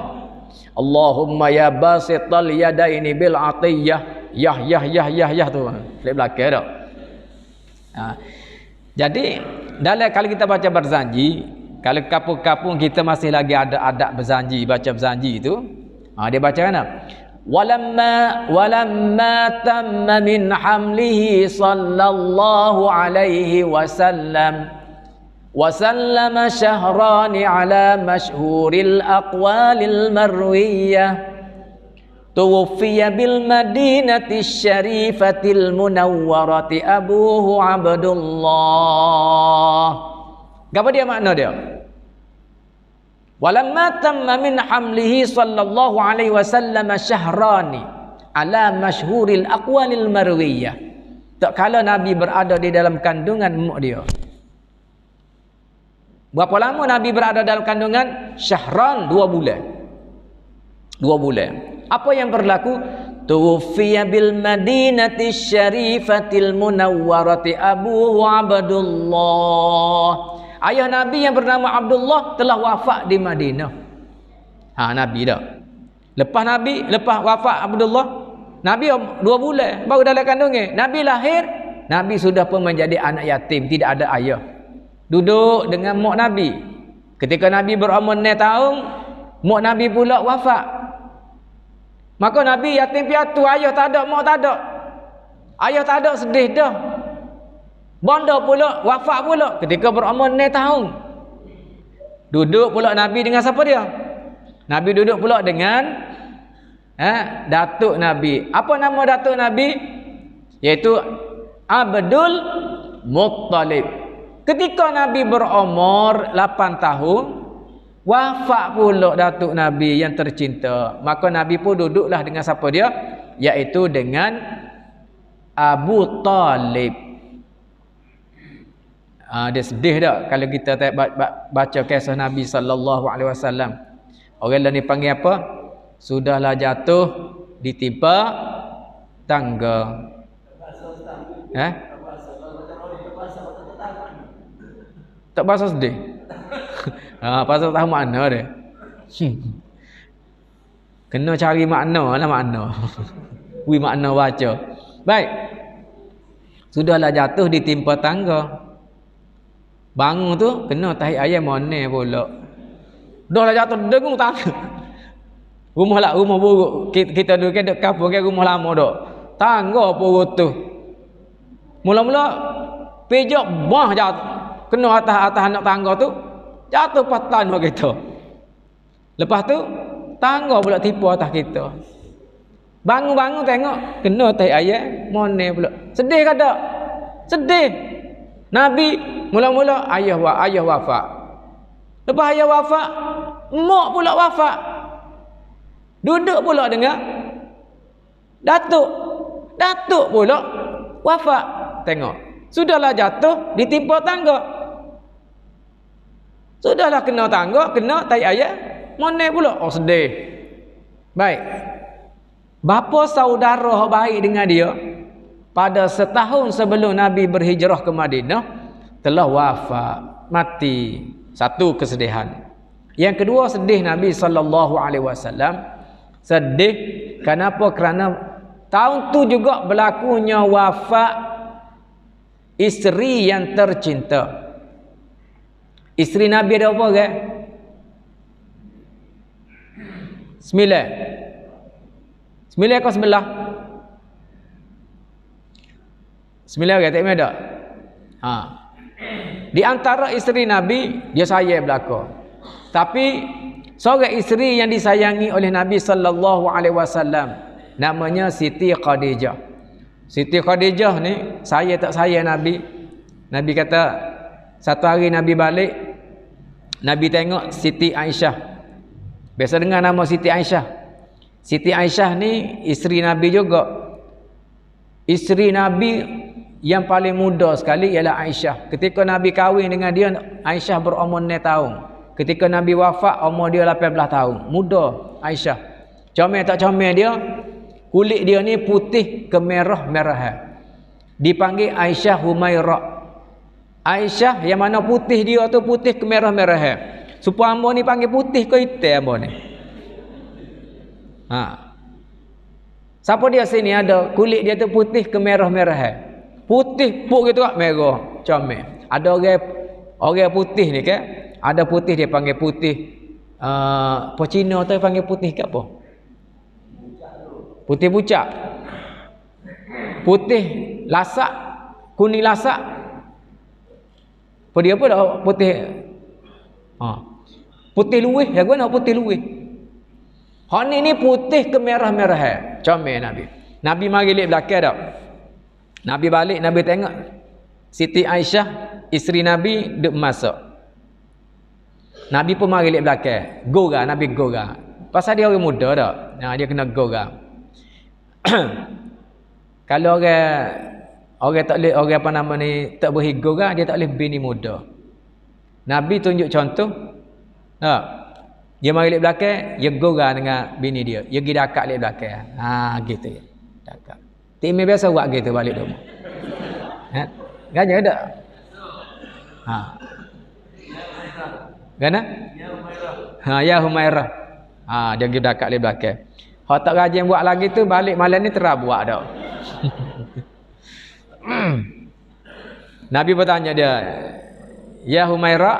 Allahumma ya basital yadaini bil atiyah. Yah tu. Flip belakang dak. Jadi dalam kalau kita baca berzanji, kalau kapung-kapung kita masih lagi ada adab berzanji, baca berzanji itu, dia baca kan? Walamma tamma min hamlihi sallallahu alaihi wasallam wa sallama shahrani ala mashhuril aqwalil marwiyah. Tuwfiya bil madinati syarifatil munawwarati abuhu Abdullah. Apa dia makna dia? Walamma tamma min hamlihi sallallahu alaihi wasallam syahrani ala masyhuril aqwalil marwiyah. Tak kala Nabi berada di dalam kandungan mak dia. Berapa lama Nabi berada dalam kandungan? Syahran, 2 bulan. 2 bulan. Apa yang berlaku? Tuwfiya bil madinati syarifatil munawwarati abuhu Abdullah. Ayah Nabi yang bernama Abdullah telah wafat di Madinah. Nabi dah. Lepas wafat Abdullah, Nabi 2 bulan baru dalam kandungan. Nabi lahir, Nabi sudah pun menjadi anak yatim, tidak ada ayah. Duduk dengan mak Nabi. Ketika Nabi berumur 6 tahun, mak Nabi pula wafat. Maka Nabi yatim piatu, ayah tak ada, mak tak ada. Ayah tak ada, sedih dah. Bonda pula, wafat pula ketika berumur 6 tahun. Duduk pula Nabi dengan siapa dia? Nabi duduk pula dengan datuk Nabi. Apa nama datuk Nabi? Iaitu Abdul Muttalib. Ketika Nabi berumur 8 tahun, wafat pula datuk Nabi yang tercinta. Maka Nabi pun duduklah dengan siapa dia? Iaitu dengan Abu Talib. Dia sedih tak kalau kita baca kisah Nabi sallallahu alaihi wasallam. Orang lain dipanggil apa? Sudahlah jatuh ditimpa tangga. Tak bahasa sedih. Pasal tahu makna dia. Kena cari makna lah makna. Wi makna baca. Baik. Sudahlah jatuh ditimpa tangga. Bangun tu kena tahi ayam mana pula. Dah lah jatuh dengung tangga. Rumah buruk. Kita dulu kan dek kampung kan rumah lama dak. Tangga pun tu. Mula-mula pejak bah jatuh. Kena atas anak tangga tu. Jatuh patan mak kita. Lepas tu tangga pula tipu atas kita. Bangun tengok kena tai ayat mana pula. Sedih ke tak? Sedih. Nabi mula-mula ayah wafat. Lepas ayah wafat, mak pula wafat. Duduk pula dengan datuk. Datuk pula wafat. tengok. Sudahlah jatuh ditimpa tangga. Sudahlah kena tangga, kena tai ayam, mana pula? Oh sedih. Baik. Bapa saudara hak baik dengan dia pada setahun sebelum Nabi berhijrah ke Madinah telah wafat, mati. Satu kesedihan. Yang kedua sedih Nabi SAW. Sedih kenapa? Kerana tahun tu juga berlakunya wafat isteri yang tercinta. Isteri Nabi ada apa ke? 9 ke 11? 9 ke tak ada? Di antara isteri Nabi dia sayang belaka. Tapi seorang isteri yang disayangi oleh Nabi sallallahu alaihi wasallam namanya Siti Khadijah. Siti Khadijah ni saya tak sayang Nabi. Nabi kata satu hari Nabi balik, Nabi tengok Siti Aisyah. Biasa dengar nama Siti Aisyah. Siti Aisyah ni isteri Nabi juga. Isteri Nabi yang paling muda sekali ialah Aisyah. Ketika Nabi kahwin dengan dia, Aisyah berumur 9 tahun. Ketika Nabi wafat, umur dia 18 tahun. Muda Aisyah. Comel tak comel dia, kulit dia ni putih kemerah-merahan. Dipanggil Aisyah Humairah. Aisyah yang mana putih dia tu putih kemerah-merahan. Supaya ambo ni panggil putih ke hitam ambo ni. Siapa dia sini ada kulit dia tu putih kemerah-merahan. Putih puk gitu kak, merah, comel. Ada orang putih ni kan, ada putih dia panggil putih Cina tu panggil putih ke apa? Putih pucat. Putih lasak, kuning lasak. Apa dia apa dah putih? Putih luih, ya gua nak putih luih. Hak ni putih kemerah-merahan, comel Nabi. Nabi mari lihat belakang dak. Nabi balik, Nabi tengok Siti Aisyah, isteri Nabi duk masak. Nabi pun mari lihat belakang. Gora, Nabi gora. Pasal dia orang muda dak. Dia kena gora. Kalau orang tak boleh, orang apa nama ni tak boleh gora, dia tak boleh bini muda. Nabi tunjuk contoh. Dia mari lihat belakang, dia gora dengan bini dia. Dia pergi dekat lihat belakang. Gitu ya. Dekat. Timai biasa buat gitu balik rumah. Ganya ada? Gana? Ya Humairah. Dia pergi dekat di belakang. Kalau tak rajin buat lagi tu, balik malam ni terah buat dah. Nabi bertanya dia, ya Humairah,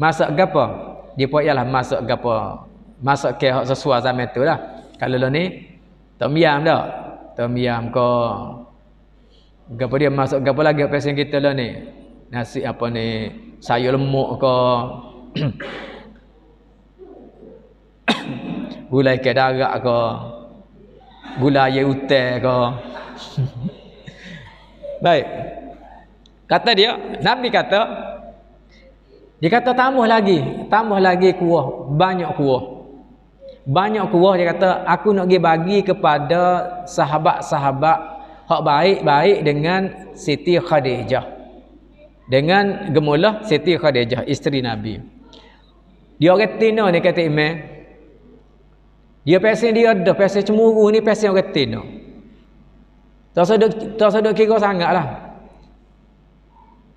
masak apa? Dia pun ialah masak apa? Masak ke hak sesuai zaman tu lah. Kalau lo ni tom yam dah. Tom yam ke gapo dia masuk gapo lagi pasien kita lah ni. Nasi apa ni? Sayur lemuk ke. Gulai ke darak ke. Gulai utai ke. Baik. Kata dia, Nabi kata dia kata tambah lagi kuah, banyak kuah. Banyak kuah dia kata aku nak bagi kepada sahabat-sahabat hak baik-baik dengan Siti Khadijah. Dengan gemulah Siti Khadijah isteri Nabi. Dia orang Tino ni kata Imam. Dia pasal dia ada pasal cemburu ni pasal orang Tino. Tak sedok kira sangatlah.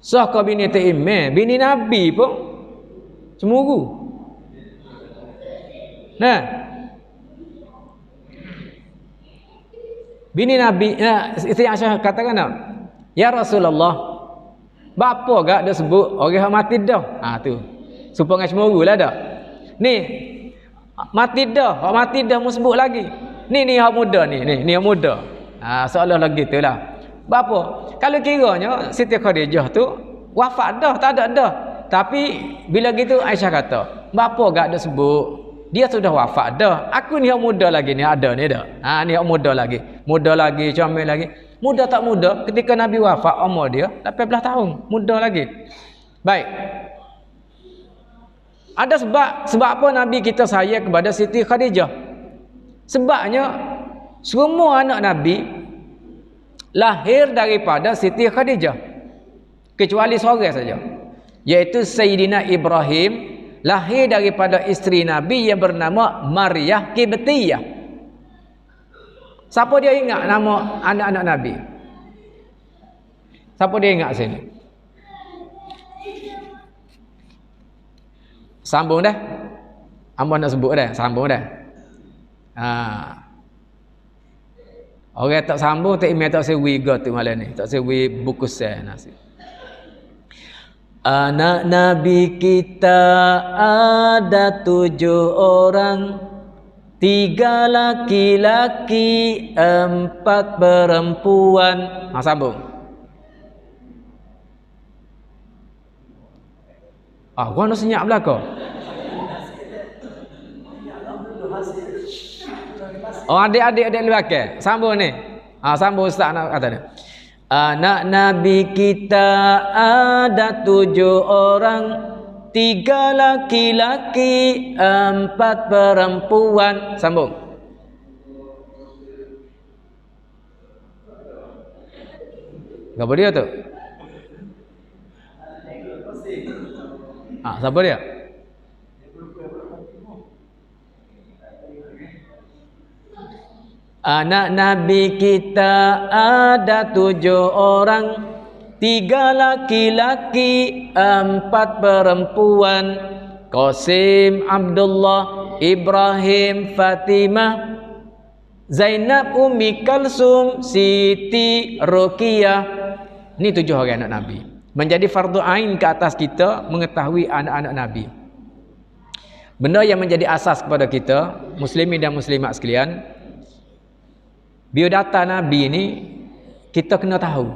Sah kau bini tu Imam, bini Nabi pun cemburu. Nah, bini Nabi, isteri Aisyah katakan tak? Ya Rasulullah, bapa gak ada sebut orang yang mati dah. Tu. Supaya cemburu lah dah. Ni mati dah, orang mati dah mu sebut lagi. Ni yang muda ni yang muda. Seolah-olah gitulah. Bapa, kalau kiranya Siti Khadijah tu wafat dah, tak ada dah. Tapi bila gitu Aisyah kata, bapa gak ada sebut dia sudah wafat dah. Aku ni yang muda lagi ni ada ni dah. Ni yang muda lagi. Muda lagi, comel lagi. Muda tak muda, ketika Nabi wafat umur dia 18 tahun. Muda lagi. Baik. Ada sebab apa Nabi kita sayang kepada Siti Khadijah? Sebabnya semua anak Nabi lahir daripada Siti Khadijah, kecuali seorang saja, iaitu Sayyidina Ibrahim lahir daripada isteri Nabi yang bernama Maryah Qibtiyah. Siapa dia ingat nama anak-anak Nabi? Siapa dia ingat sini? Sambung dah. Hamba nak sebut dah, sambung dah. Orang tak sambung tak email tak sewi tu malam ni. Tak sewi buku saya nasi. Anak Nabi kita ada 7 orang, 3 laki-laki, 4 perempuan. Sambung. Gua nak senyap belakang. Adik-adik belakang. Sambung ni. Sambung ustaz nak kata ni. Anak Nabi kita ada 7 orang, 3 laki-laki, 4 perempuan. Sambung. Apa dia tu? Siapa dia? Anak Nabi kita ada 7 orang, 3 laki-laki, 4 perempuan. Qasim, Abdullah, Ibrahim, Fatimah, Zainab, Ummi Kalsum, Siti, Ruqiyah. Ini 7 orang anak Nabi. Menjadi fardu ain ke atas kita mengetahui anak-anak Nabi. Benda yang menjadi asas kepada kita, muslimin dan muslimat sekalian, biodata Nabi ni kita kena tahu.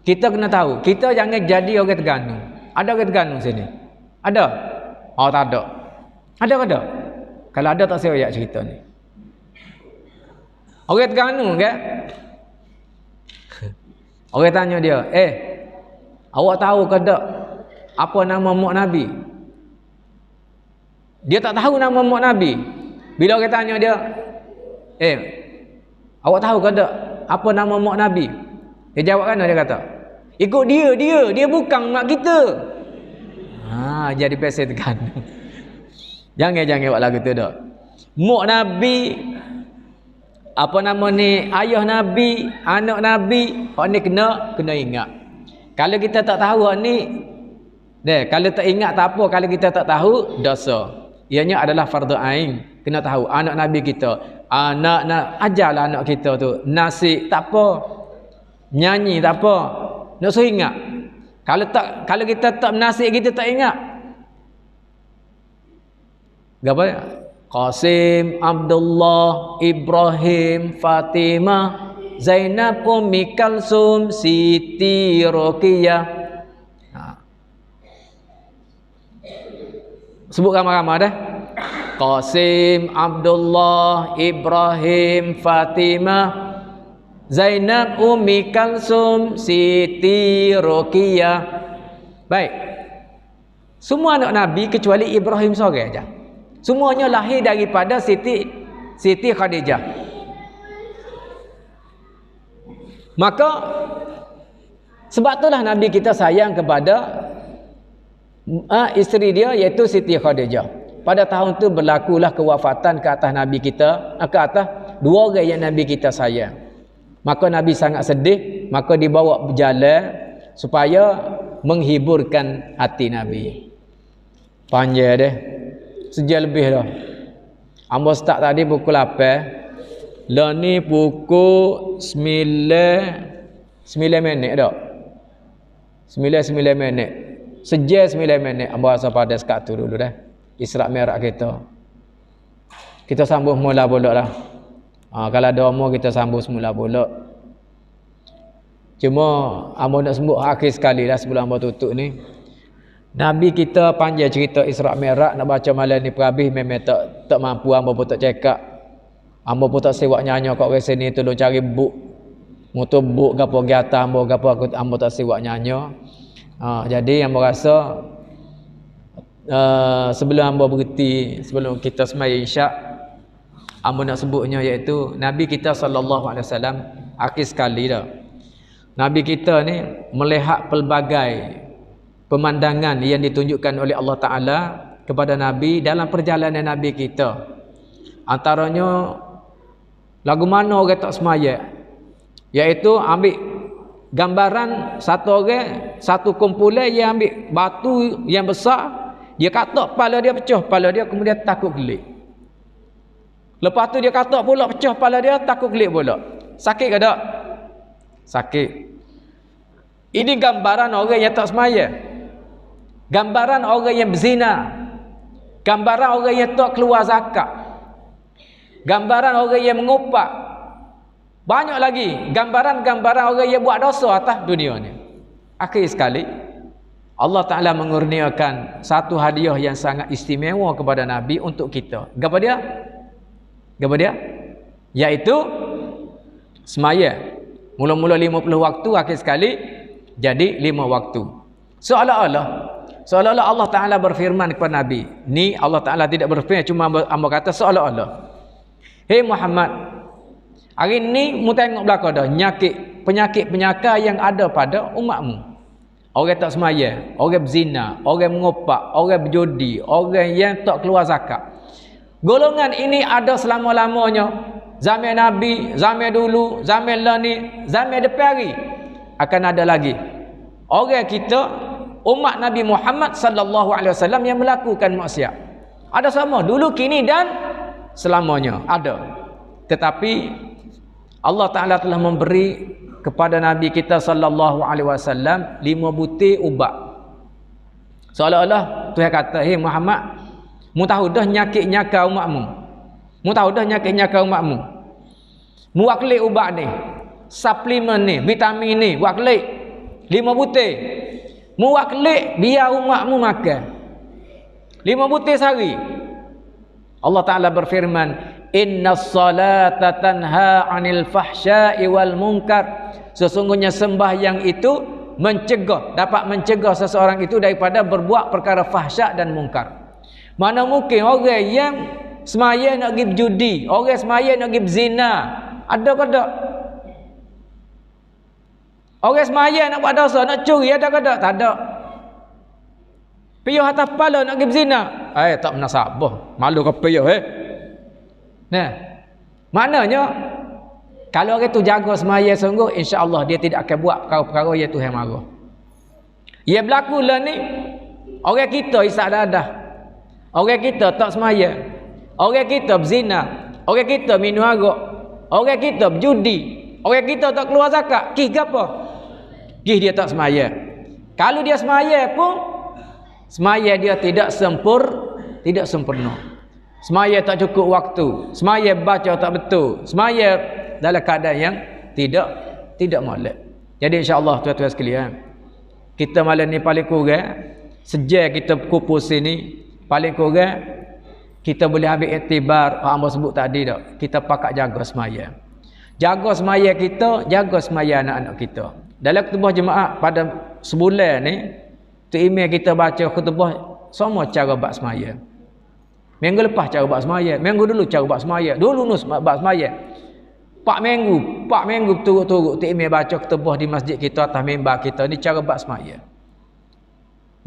Kita kena tahu. Kita jangan jadi orang tergantung. Ada orang tergantung sini? Ada? Tak ada. Ada ke ada? Kalau ada tak saya ayat cerita ni. Orang tergantung ke? Orang tanya dia, awak tahu ke tak apa nama mak Nabi? Dia tak tahu nama mak Nabi. Bila orang tanya dia, awak tahu ke tak apa nama mak Nabi? Dia jawab kan, dia kata, ikut dia bukan mak kita. Jadi pasal tergantung. Jangan buat lagu tu dak. Mak Nabi, apa nama ni, ayah Nabi, anak Nabi, hak ni kena ingat. Kalau kita tak tahu hak ni, kalau tak ingat tak apa, kalau kita tak tahu dosa. Ianya adalah fardu ain, kena tahu anak Nabi kita. Ajarlah anak kita tu nasi tak apa, nyanyi tak apa, nak suruh ingat. Kalau kita tak menasik, kita tak ingat. Apa? Qasim, Abdullah, Ibrahim, Fatimah, Zainab, Ummi Kalsum, Siti, Ruqiyah. Sebut ramai-ramai dah. Qasim, Abdullah, Ibrahim, Fatimah, Zainab, Ummi Kalsum, Siti, Ruqiyah. Baik. Semua anak Nabi kecuali Ibrahim seorang aja. Semuanya lahir daripada Siti Khadijah. Maka sebab itulah Nabi kita sayang kepada isteri dia, iaitu Siti Khadijah. Pada tahun itu berlakulah kewafatan ke atas Nabi kita, ke atas 2 orang yang Nabi kita sayang. Maka Nabi sangat sedih, maka dibawa berjalan supaya menghiburkan hati Nabi. Panjang deh. Sejam lebih dah. Ambo start tadi pukul 8. Lah ni pukul 9 minit dah. 9 minit. Sejam 9 minit. Ambo rasa pada sekat tu dulu dah. Isra' Mi'raj kita. Kita sambung mula bolak lah. Kalau ada umur kita sambung semula bolak. Cuma ambo nak sembuk akhir sekali lah sebelum ambo tutup ni. Nabi kita panjang cerita Isra' Mi'raj, nak baca malam ni perhabis memang tak mampu, ambo pun tak cekak. Ambo pun tak sewak nyanyi kat wc ni, tolong cari buk. Motor buk gapo gi atas ambo tak sewak nyanyi. Jadi ambo rasa sebelum ambo berhenti, sebelum kita sembahyang Isyak, ambo nak sebutnya iaitu Nabi kita sallallahu alaihi wasallam Akhir sekali dah. Nabi kita ni melihat pelbagai pemandangan yang ditunjukkan oleh Allah Ta'ala kepada Nabi dalam perjalanan Nabi kita. Antaranya lagu mana orang tak semaya, iaitu ambil gambaran satu orang, satu kumpulan yang ambil batu yang besar, dia katak kepala dia, pecah kepala dia, kemudian takut gelik. Lepas tu dia katak pula, pecah kepala dia, takut gelik pula. Sakit ke tak? Sakit. Ini gambaran orang yang tak semaya, gambaran orang yang berzina, gambaran orang yang tak keluar zakat, gambaran orang yang mengupak. Banyak lagi gambaran-gambaran orang yang buat dosa atas dunia ni. Akhir sekali Allah Ta'ala mengurniakan satu hadiah yang sangat istimewa kepada Nabi untuk kita. Apa dia? Apa dia? Iaitu semaya. Mula-mula 50 waktu, akhir sekali jadi 5 waktu. Seolah-olah Allah Ta'ala berfirman kepada Nabi. Ni Allah Ta'ala tidak berfirman, cuma hamba kata seolah-olah. Hei Muhammad, hari ni mu tengok belakang dah penyakit-penyakit yang ada pada umatmu. Orang tak semaya, orang berzina, orang mengopak, orang berjudi, orang yang tak keluar zakat. Golongan ini ada selama-lamanya. Zaman Nabi, zaman dulu, zaman lani, zaman depan hari akan ada lagi. Orang kita, umat Nabi Muhammad sallallahu alaihi wasallam yang melakukan maksiat. Ada sama dulu, kini dan selamanya ada. Tetapi Allah Ta'ala telah memberi kepada Nabi kita sallallahu alaihi wasallam 5 butir ubat. Seolah-olah Tuhan kata, "Hei Muhammad, mu tahu dah nyakit-nyaka umatmu. Mu tahu dah nyakit-nyaka umatmu. Mu waklik ubat ni, suplemen ni, vitamin ni, waklik 5 butir. Mu waklik biar umatmu makan. 5 butir sehari." Allah Ta'ala berfirman, "Innas salata tanha 'anil fahsya'i wal munkar." Sesungguhnya sembahyang itu dapat mencegah seseorang itu daripada berbuat perkara fahsyak dan mungkar. Mana mungkin orang yang semaya nak pergi berjudi, orang semaya nak pergi berzina, ada ke tak? Orang semaya nak buat dosa, nak curi, ada ke tak? Tak ada. Piyuh atas kepala nak pergi berzina, tak menasabah, malu ke piyuh Nah, maknanya kalau orang tu jaga semaya sungguh, insya-Allah dia tidak akan buat perkara-perkara yang Tuhan marah. Ia berlaku lah ni, orang kita isap dadah, orang kita tak semaya, orang kita berzina, orang kita minum arak, orang kita berjudi, orang kita tak keluar zakat. Kih apa? Kih dia tak semaya. Kalau dia semaya pun, semaya dia tidak sempurna. Semaya tak cukup waktu, semaya baca tak betul, semaya dalam keadaan yang tidak molek. Jadi insya-Allah tuan-tuan sekalian, kita malam ni paling kurang sejak kita kupus sini, paling kurang kita boleh ambil iktibar hamba sebut tadi dah. Kita pakat jaga semaya. Jaga semaya kita, jaga semaya anak-anak kita. Dalam khutbah jemaah pada sebulan ni, tu email kita baca khutbah semua cara bab semaya. Minggu lepas cara bab semaya, minggu dulu cara bab semaya, dulu nus bab semaya. 4 minggu turut-turut tu email baca khutbah di masjid kita atas mimbar kita ni cara bab semaya.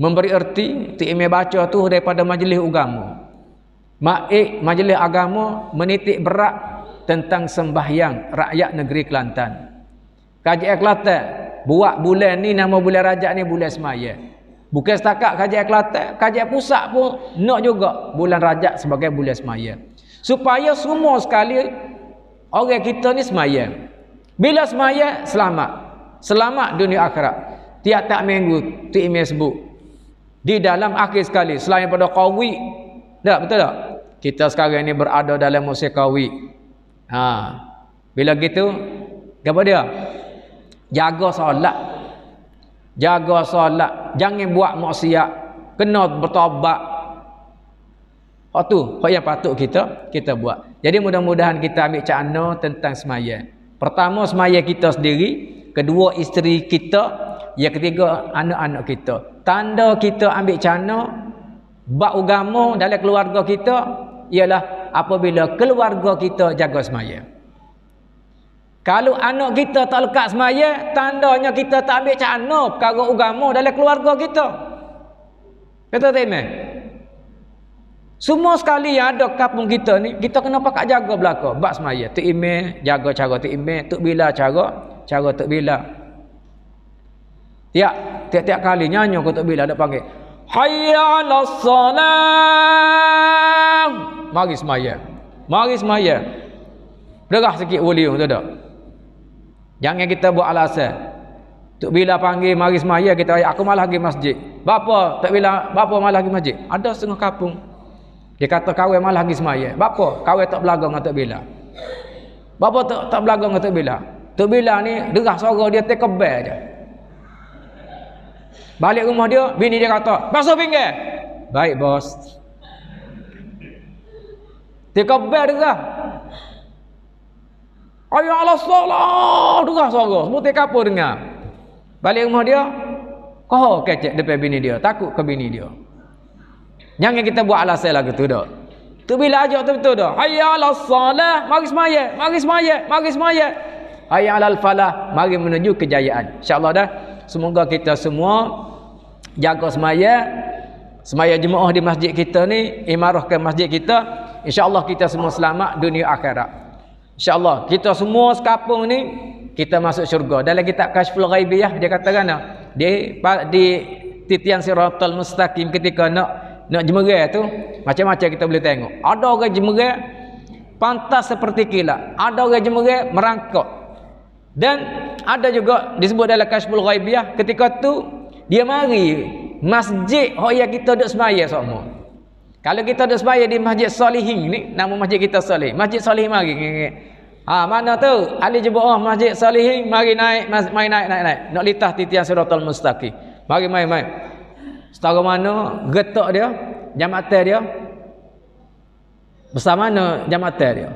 Memberi erti tu email baca tu daripada majlis agama. Majlis agama menitik berat tentang sembahyang rakyat negeri Kelantan. Kajian Kelantan buat bulan ni, nama bulan Rajab ni bulan semaya. Bukan setakat kajian Kelantan, kajian pusat pun nak juga bulan Rajab sebagai bulan semaya. Supaya semua sekali orang kita ni semaya. Bila semaya, selamat dunia akhirat. Tiap-tiap minggu tu email sebut di dalam akhir sekali selain pada qawi. Tak betul tak? Kita sekarang ni berada dalam musim qawi. Bila gitu apa dia? Jaga solat. Jangan buat maksiat, kena bertaubat. Hak yang patut kita buat. Jadi mudah-mudahan kita ambil cakna tentang semaya. Pertama, semaya kita sendiri. Kedua, isteri kita. Yang ketiga, anak-anak kita. Tanda kita ambil cakna bab agama dalam keluarga kita ialah apabila keluarga kita jaga semaya. Kalau anak kita tak lekat semaya, tandanya kita tak ambil cakna perkara agama dalam keluarga kita. Betul tak, Imam? Semua sekali yang ada kampung kita ni, kita kena pakat jaga belaka bab semaya. Tok Imam jaga cara Tok Imam, Tok Bila cara Tok Bila. Tiap-tiap kali nyanyi ke Tok Bila ada panggil, hayya 'alas salam. Mari semaya. Mari semaya. Derah sikit volume tu dak. Jangan kita buat alasan. Tok Bila panggil mari semaya, kita aku malah pergi masjid. Bapa Tok Bila, bapa malah pergi masjid. Ada setengah kampung dia kata kawan malah pergi semaya. Bapa kawan tak belaga dengan Tok Bila. Bapa tak belaga dengan Tok Bila. Tok Bila ni derah suara dia tekebel je. Balik rumah dia, bini dia kata, "Basuh pinggir." Baik, bos. Tekebel derah. Ayah Allah salah, derah suara. Semua tekapur dengar. Balik rumah dia, kau kecek depan bini dia, takut ke bini dia. Jangan kita buat alasan lagu tu dah. Tu bila ajak tu betul dah. Hayya 'alas salah, mari semaya, mari semaya, mari semaya. Hayya 'alal falah, mari menuju kejayaan. Insya-Allah dah. Semoga kita semua jaga semaya. Semaya jemaah di masjid kita ni, imarahkan masjid kita. Insya-Allah kita semua selamat dunia akhirat. Insya-Allah kita semua sekampung ni kita masuk syurga. Dalam kitab Kasyful Ghaibiyah dia katakan di titian siratal mustaqim ketika nak jemerah tu macam-macam kita boleh tengok. Ada orang jemerah pantas seperti kilat, ada orang jemerah merangkak, dan ada juga disebut dalam Kasyful Ghaibiyah ketika tu dia mari masjid yang kita duduk semaya semua. Kalau kita duduk semaya di Masjid Salihin ni, nama masjid kita Salih, Masjid Salih mari. Mana tu ahli jemaah Masjid Salihin, mari naik, mari naik nak litah titian siratal mustaqim. Mari. Setara mana getak dia, jambatan dia? Besar mana jambatan dia?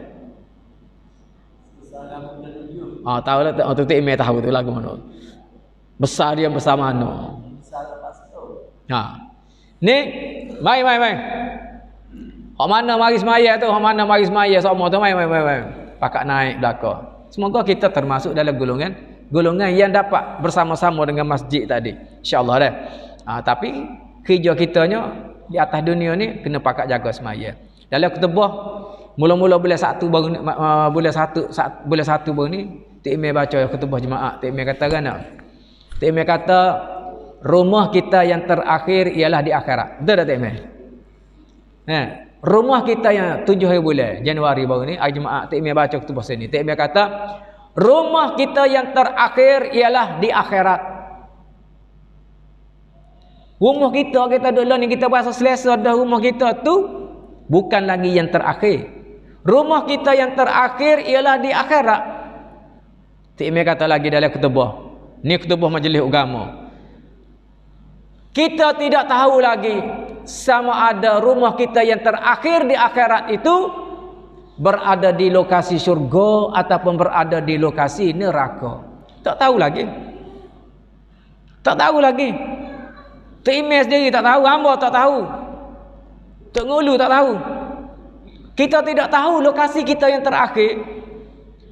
Tahu lah, tu Imam tahu tu lagu mana. Besar dia besar mana? Ni, mai. Hak mana mari semaya tu, hak mana mari semaya semua tu, mai. Pakat naik belakang. Semoga kita termasuk dalam golongan yang dapat bersama-sama dengan masjid tadi. Insya-Allah dah. Tapi kerja kitanya di atas dunia ni kena pakat jaga semaya. Dalam ketubah mula-mula bulan 1 baru bulan 1 baru ni Tok Imam baca ketubah jemaah. Tok Imam kata kan? Tok Imam kata rumah kita yang terakhir ialah di akhirat. Betul tak Tok Imam? Rumah kita yang 7 hari bulan Januari baru ni jemaah Tok Imam baca ketubah sini. Tok Imam kata rumah kita yang terakhir ialah di akhirat. Rumah kita duduk ni kita rasa selesa dah, rumah kita tu bukan lagi yang terakhir. Rumah kita yang terakhir ialah di akhirat. Tok Imam kata lagi dalam ketubah. Ni ketubah majlis agama. Kita tidak tahu lagi sama ada rumah kita yang terakhir di akhirat itu berada di lokasi syurga ataupun berada di lokasi neraka. Tak tahu lagi. Tok Imam sendiri tak tahu, hamba tak tahu. Tok Ngulu tak tahu. Kita tidak tahu lokasi kita yang terakhir.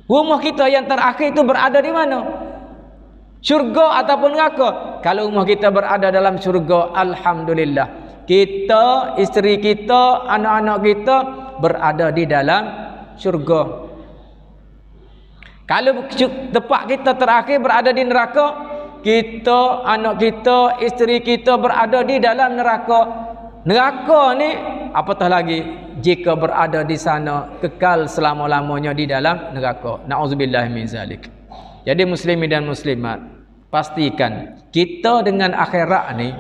Rumah kita yang terakhir itu berada di mana? Syurga ataupun neraka. Kalau rumah kita berada dalam syurga, alhamdulillah. Kita, isteri kita, anak-anak kita berada di dalam syurga. Kalau tempat kita terakhir berada di neraka, kita, anak kita, isteri kita berada di dalam neraka. Neraka ni apatah lagi jika berada di sana kekal selama-lamanya di dalam neraka. Nauzubillah min zalik. Jadi muslimin dan muslimat, pastikan kita dengan akhirat ni,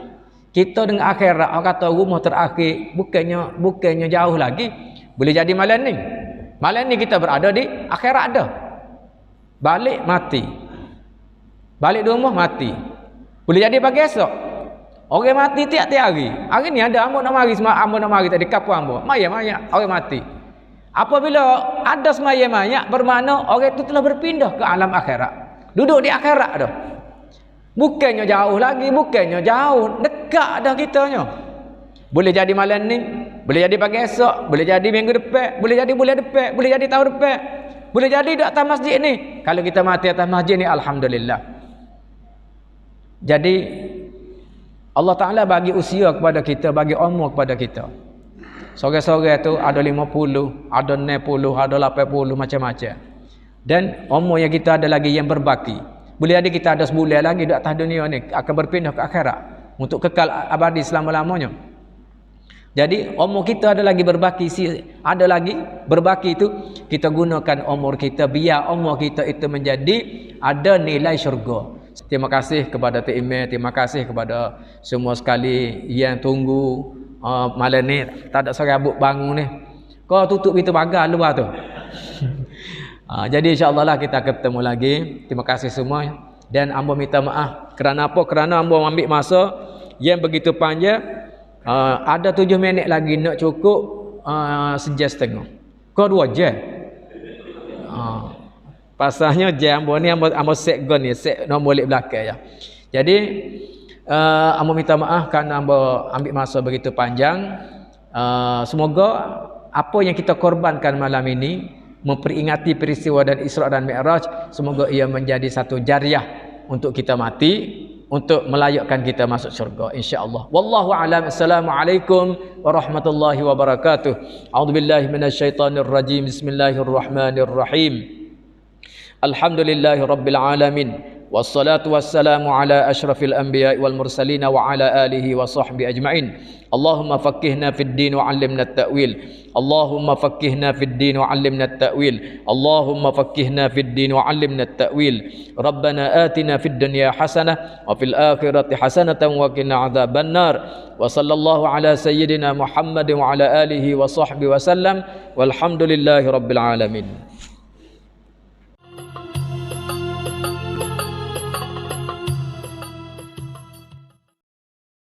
kita dengan akhirat, orang kata rumah terakhir bukannya jauh lagi. Boleh jadi malam ni. Malam ni kita berada di akhirat dah. Balik mati. Balik di rumah mati. Boleh jadi pagi esok. Orang mati tiap-tiap hari. Hari ni ada hamba nak mari tadi kapur hamba. Mayat orang mati. Apabila ada semaya mayat, bermakna orang itu telah berpindah ke alam akhirat. Duduk di akhirat dah. Bukannya jauh lagi, bukannya jauh, dekat dah kitanya. Boleh jadi malam ni, boleh jadi pagi esok, boleh jadi minggu depan, boleh jadi bulan depan, boleh jadi tahun depan. Boleh jadi di atas masjid ni. Kalau kita mati atas masjid ni, alhamdulillah. Jadi Allah Ta'ala bagi usia kepada kita, bagi umur kepada kita. Sore-sore tu ada 50, ada 60, ada 80, macam-macam. Dan umur yang kita ada lagi yang berbaki. Boleh ada kita ada sebulan lagi di atas dunia ni, akan berpindah ke akhirat untuk kekal abadi selama-lamanya. Jadi umur kita ada lagi berbaki, ada lagi berbaki itu kita gunakan umur kita biar umur kita itu menjadi ada nilai syurga. Terima kasih kepada Tok Imam, terima kasih kepada semua sekali yang tunggu malam ni. Tak ada serabut bangun ni. Kau tutup pintu pagar luar tu. Jadi insya-Allah lah kita akan bertemu lagi. Terima kasih semua dan hamba minta maaf kerana apa? Kerana hamba ambil masa yang begitu panjang. Ada 7 minit lagi nak cukup sejam setengah. Kau 2 jam. Pasalnya jam hamba ni hamba set gun ni, set nombor balik belakang ya. Jadi hamba minta maaf kerana hamba ambil masa begitu panjang. Semoga apa yang kita korbankan malam ini memperingati peristiwa dan Isra dan Mi'raj, semoga ia menjadi satu jariah untuk kita mati, untuk melayakkan kita masuk syurga insya-Allah. Wallahu a'lam. Assalamualaikum warahmatullahi wabarakatuh. A'udzubillahi minasyaitonir rajim. Bismillahirrahmanirrahim. Alhamdulillahirabbil alamin. Wassalatu wassalamu ala asyrafil anbiya'i wal mursalin wa ala alihi wa sahbihi ajma'in. Allahumma faqqihna fid din wa 'allimna at-ta'wil. Allahumma faqqihna fid din wa 'allimna at-ta'wil. Allahumma faqqihna fid din wa 'allimna at-ta'wil. Rabbana atina fid dunya hasanah wa fil akhirati hasanatan wa qina 'adzabannar. Wa sallallahu ala sayyidina Muhammadin wa ala alihi wa sahbihi wa sallam. Walhamdulillahi rabbil alamin.